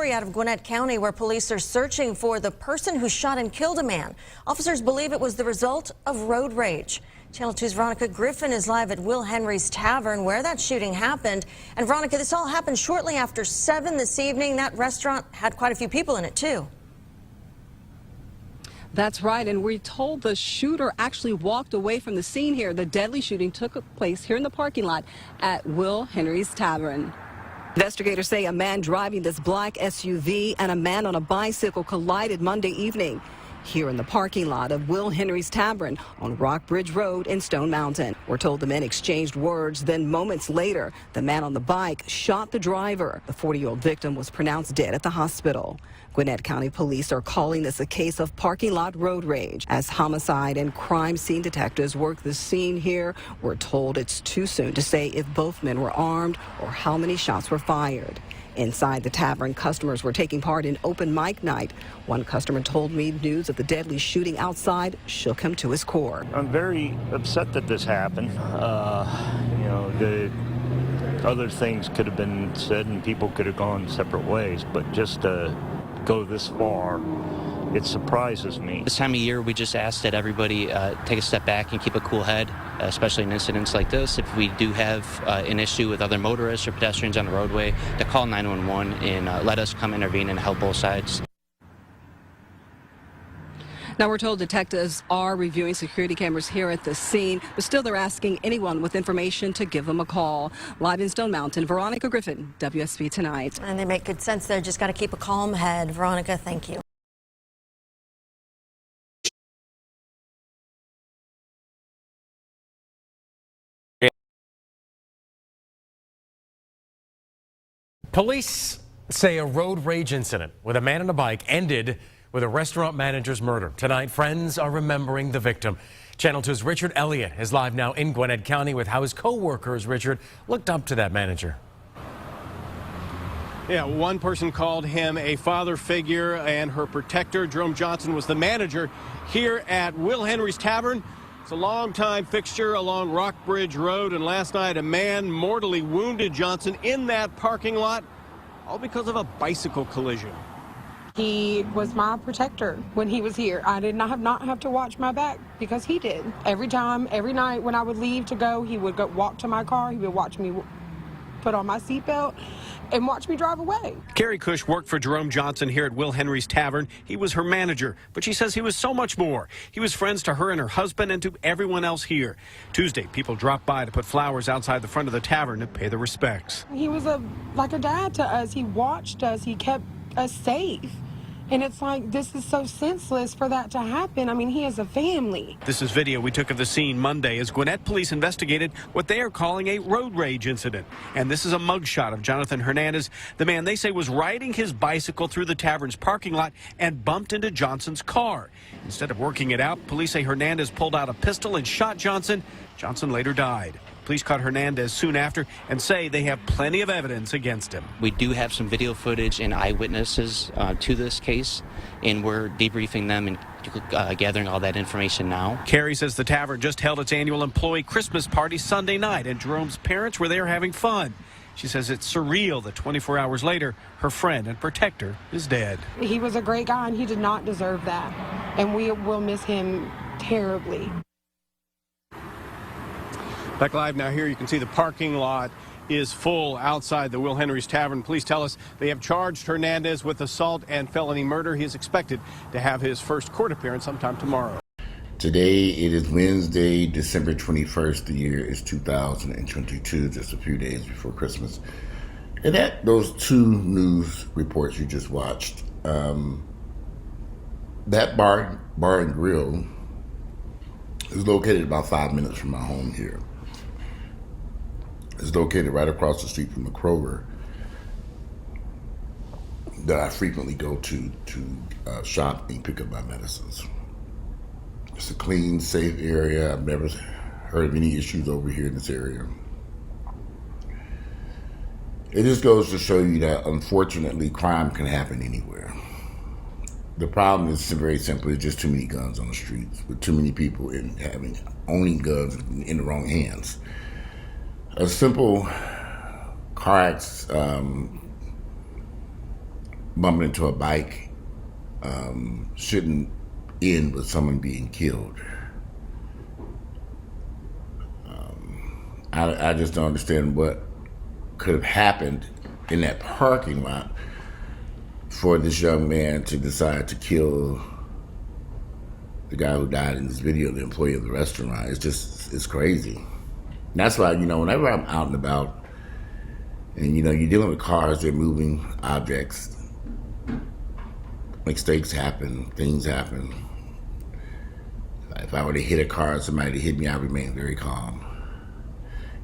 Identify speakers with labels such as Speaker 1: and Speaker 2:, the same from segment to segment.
Speaker 1: story out of Gwinnett County where police are searching for the person who shot and killed a man. Officers believe it was the result of road rage. Channel 2's Veronica Griffin is live at Will Henry's Tavern where that shooting happened. And Veronica, this all happened shortly after 7 this evening. That restaurant had quite a few people in it, too.
Speaker 2: That's right, and we're told the shooter actually walked away from the scene here. The deadly shooting took place here in the parking lot at Will Henry's Tavern. Investigators say a man driving this black SUV and a man on a bicycle collided Monday evening here in the parking lot of Will Henry's Tavern on Rockbridge Road in Stone Mountain. We're told the men exchanged words, then moments later, the man on the bike shot the driver. The 40-year-old victim was pronounced dead at the hospital. Gwinnett County police are calling this a case of parking lot road rage. As homicide and crime scene detectives work the scene here, we're told it's too soon to say if both men were armed or how many shots were fired. Inside the tavern, customers were taking part in open mic night. One customer told me news of the deadly shooting outside shook him to his core.
Speaker 3: I'm very upset that this happened. The other things could have been said and people could have gone separate ways, but just to go this far, it surprises me.
Speaker 4: This time of year, we just ask that everybody take a step back and keep a cool head, especially in incidents like this. If we do have an issue with other motorists or pedestrians on the roadway, to call 911 and let us come intervene and help both sides.
Speaker 2: Now, we're told detectives are reviewing security cameras here at the scene, but still they're asking anyone with information to give them a call. Live in Stone Mountain, Veronica Griffin, WSB Tonight.
Speaker 1: And they make good sense there. Just got to keep a calm head. Veronica, thank you.
Speaker 5: Police say a road rage incident with a man on a bike ended with a restaurant manager's murder. Tonight, friends are remembering the victim. Channel 2's Richard Elliott is live now in Gwinnett County with how his co-workers, Richard, looked up to that manager.
Speaker 6: Yeah, one person called him a father figure and her protector. Jerome Johnson was the manager here at Will Henry's Tavern. It's a longtime fixture along Rockbridge Road, and last night a man mortally wounded Johnson in that parking lot, all because of a bicycle collision.
Speaker 7: He was my protector when he was here. I did not have to watch my back because he did. Every night when I would leave to go, he would go walk to my car. He would watch me put on my seatbelt and watch me drive away.
Speaker 6: Keri Kush worked for Jerome Johnson here at Will Henry's Tavern. He was her manager, but she says he was so much more. He was friends to her and her husband and to everyone else here. Tuesday, people dropped by to put flowers outside the front of the tavern to pay their respects.
Speaker 7: He was like a dad to us. He watched us. He kept us safe. And it's like, this is so senseless for that to happen. I mean, he has a family.
Speaker 6: This is video we took of the scene Monday as Gwinnett police investigated what they are calling a road rage incident. And this is a mugshot of Jonathan Hernandez, the man they say was riding his bicycle through the tavern's parking lot and bumped into Johnson's car. Instead of working it out, police say Hernandez pulled out a pistol and shot Johnson. Johnson later died. Police caught Hernandez soon after and say they have plenty of evidence against him.
Speaker 4: We do have some video footage and eyewitnesses to this case, and we're debriefing them and gathering all that information now.
Speaker 6: Keri says the tavern just held its annual employee Christmas party Sunday night, and Jerome's parents were there having fun. She says it's surreal that 24 hours later, her friend and protector is dead.
Speaker 7: He was a great guy, and he did not deserve that. And we will miss him terribly.
Speaker 6: Back live now here, you can see the parking lot is full outside the Will Henry's Tavern. Police tell us they have charged Hernandez with assault and felony murder. He is expected to have his first court appearance sometime tomorrow.
Speaker 8: Today, it is Wednesday, December 21st. The year is 2022, just a few days before Christmas. And at those two news reports you just watched, that bar and grill is located about 5 minutes from my home here. It's located right across the street from the Kroger that I frequently go to shop and pick up my medicines. It's a clean, safe area. I've never heard of any issues over here in this area. It just goes to show you that, unfortunately, crime can happen anywhere. The problem is very simple. There's just too many guns on the streets, with too many people owning guns in the wrong hands. A simple car bumping into a bike shouldn't end with someone being killed. I just don't understand what could have happened in that parking lot for this young man to decide to kill the guy who died in this video, the employee of the restaurant. It's crazy. And that's why, whenever I'm out and about and, you're dealing with cars, they're moving objects, mistakes happen, things happen. If I were to hit a car and somebody to hit me, I remain very calm.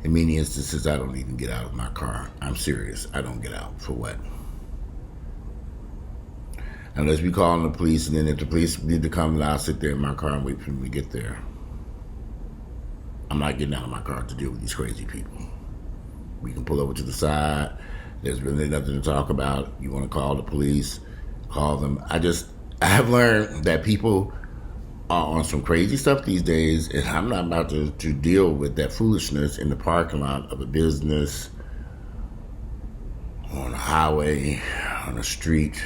Speaker 8: In many instances, I don't even get out of my car. I'm serious. I don't get out. For what? Unless we call on the police, and then if the police need to come, then I'll sit there in my car and wait for them to get there. I'm not getting out of my car to deal with these crazy people. We can pull over to the side. There's really nothing to talk about. You want to call the police, call them. I have learned that people are on some crazy stuff these days, and I'm not about to deal with that foolishness in the parking lot of a business, on a highway, on a street.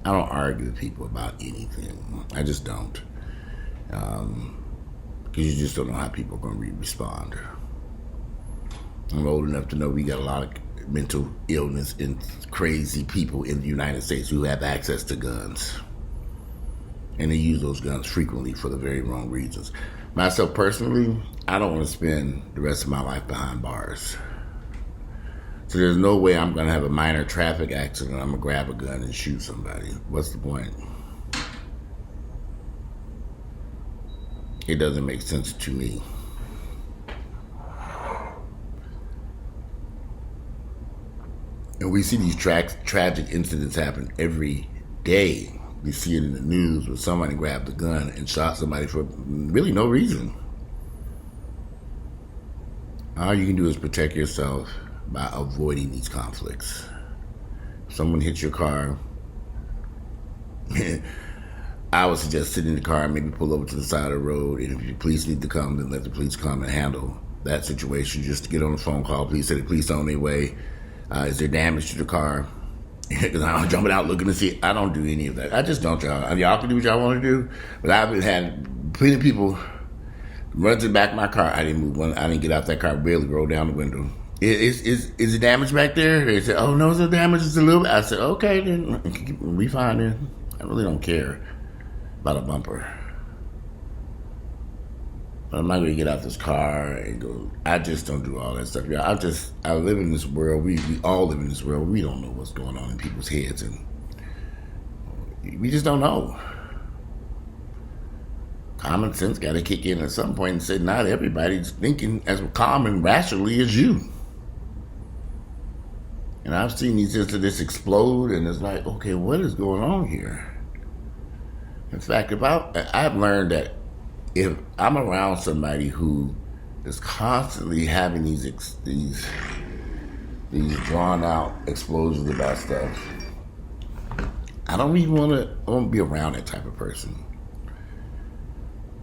Speaker 8: I don't argue with people about anything. I just don't. Because you just don't know how people are going to respond. I'm old enough to know we got a lot of mental illness and crazy people in the United States who have access to guns. And they use those guns frequently for the very wrong reasons. Myself personally, I don't want to spend the rest of my life behind bars. So there's no way I'm going to have a minor traffic accident. I'm going to grab a gun and shoot somebody. What's the point? It doesn't make sense to me. And we see these tragic incidents happen every day. We see it in the news where somebody grabbed a gun and shot somebody for really no reason. All you can do is protect yourself by avoiding these conflicts. If someone hits your car, I would suggest sit in the car and maybe pull over to the side of the road, and if the police need to come, then let the police come and handle that situation. Just to get on the phone, call police, say the police on their way. Is there damage to the car? Because I'm jumping out looking to see. I don't do any of that. I just don't, y'all. Y'all can do what y'all want to do, but I've had plenty of people run to the back of my car. I didn't move. I didn't get out that car, barely roll down the window. Is it damage back there? They said, oh, no, it's no damage. It's a little bit. I said, okay, then we fine then. I really don't care about a bumper. But I'm not going to get out this car and go. I just don't do all that stuff. Yeah, I live in this world. We all live in this world. We don't know what's going on in people's heads, and we just don't know. Common sense got to kick in at some point and say, not everybody's thinking as calm and rationally as you. And I've seen these incidents explode, and it's like, okay, what is going on here? In fact, I've learned that if I'm around somebody who is constantly having these drawn out explosions about stuff, I don't even want to be around that type of person.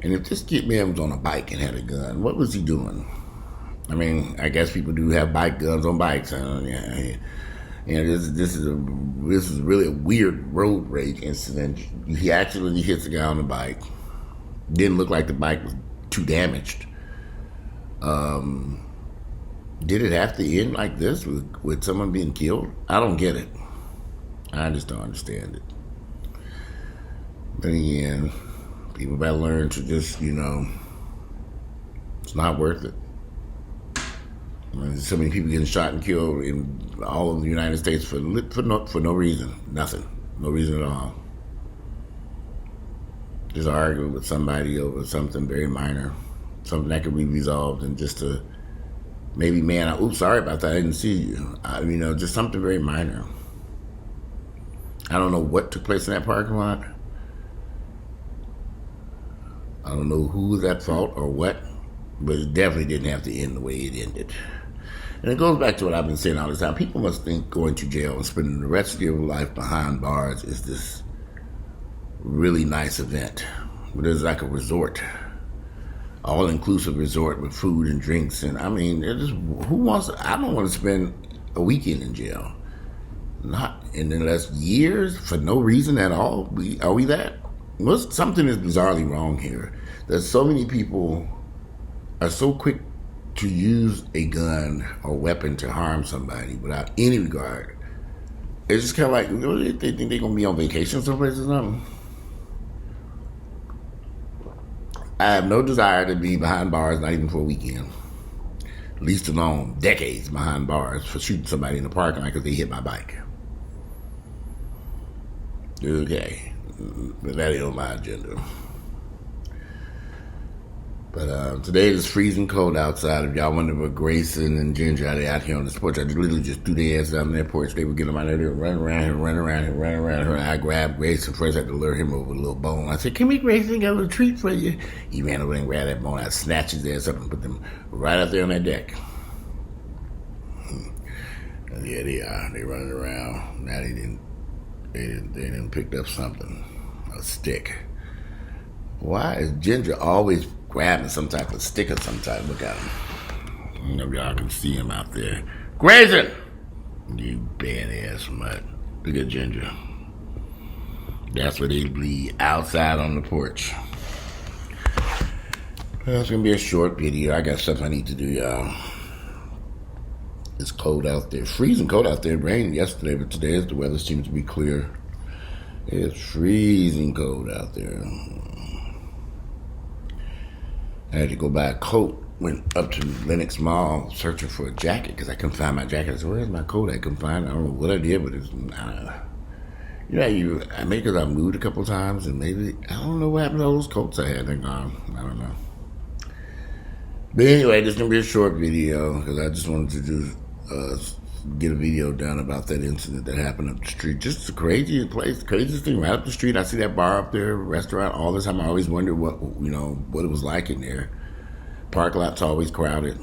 Speaker 8: And if this kid man was on a bike and had a gun, what was he doing? I mean, I guess people do have bike guns on bikes. Yeah. This is really a weird road rage incident. He actually hits a guy on the bike. Didn't look like the bike was too damaged. Did it have to end like this with someone being killed? I don't get it. I just don't understand it. But again, people better learn to just, it's not worth it. I mean, there's so many people getting shot and killed in all of the United States for no reason. Nothing. No reason at all. Just arguing with somebody over something very minor. Something that could be resolved and just to maybe, sorry about that, I didn't see you. Just something very minor. I don't know what took place in that parking lot. I don't know who was at fault or what, but it definitely didn't have to end the way it ended. And it goes back to what I've been saying all the time. People must think going to jail and spending the rest of your life behind bars is this really nice event. But it's like a resort, all-inclusive resort with food and drinks. And I mean, I don't want to spend a weekend in jail. Not in the last years for no reason at all. Are we that? Something is bizarrely wrong here. There's so many people are so quick to use a gun or weapon to harm somebody without any regard. It's just kind of like, they think they're going to be on vacation someplace or something. I have no desire to be behind bars, not even for a weekend. Least alone decades behind bars for shooting somebody in the parking lot because they hit my bike. Okay, but that ain't on my agenda. But today is freezing cold outside. If y'all wonder what Grayson and Ginger are out here on the porch, I literally just threw their ass down their porch. They were getting them out there, running around here. I grabbed Grayson first. I had to lure him over with a little bone. I said, "Come here, Grayson, got a little treat for you." He ran over and grabbed that bone. I snatched his ass up and put them right out there on that deck. And yeah, they are. They running around. Now they didn't pick up something, a stick. Why is Ginger always grabbing some type of stick or some type? Look at him. I don't know if y'all can see him out there. Grayson! You badass mutt. Look at Ginger. That's where they bleed, outside on the porch. Well, it's gonna be a short video. I got stuff I need to do, y'all. It's cold out there. Freezing cold out there. It rained yesterday, but today the weather seems to be clear. It's freezing cold out there. I had to go buy a coat. Went up to Lenox Mall searching for a jacket because I couldn't find my jacket. I said, "Where's my coat?" I couldn't find it. I don't know what I did, but it's I maybe because I moved a couple times and maybe I don't know what happened to all those coats I had. They're gone. I don't know. But anyway, this is gonna be a short video because I just wanted to do get a video done about that incident that happened up the street. Just the craziest place, the craziest thing right up the street. I see that bar up there, restaurant, all the time. I always wondered what it was like in there. Park lot's always crowded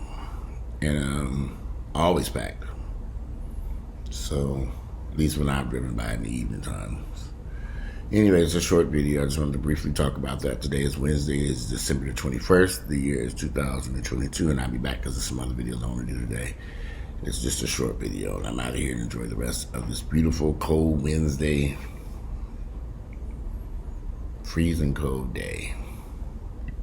Speaker 8: and always packed. So at least when I'm driven by in the evening times. Anyway, it's a short video. I just wanted to briefly talk about that. Today is Wednesday. It's December the 21st. The year is 2022, and I'll be back because there's some other videos I want to do today. It's just a short video, and I'm out of here to enjoy the rest of this beautiful, cold Wednesday, freezing cold day.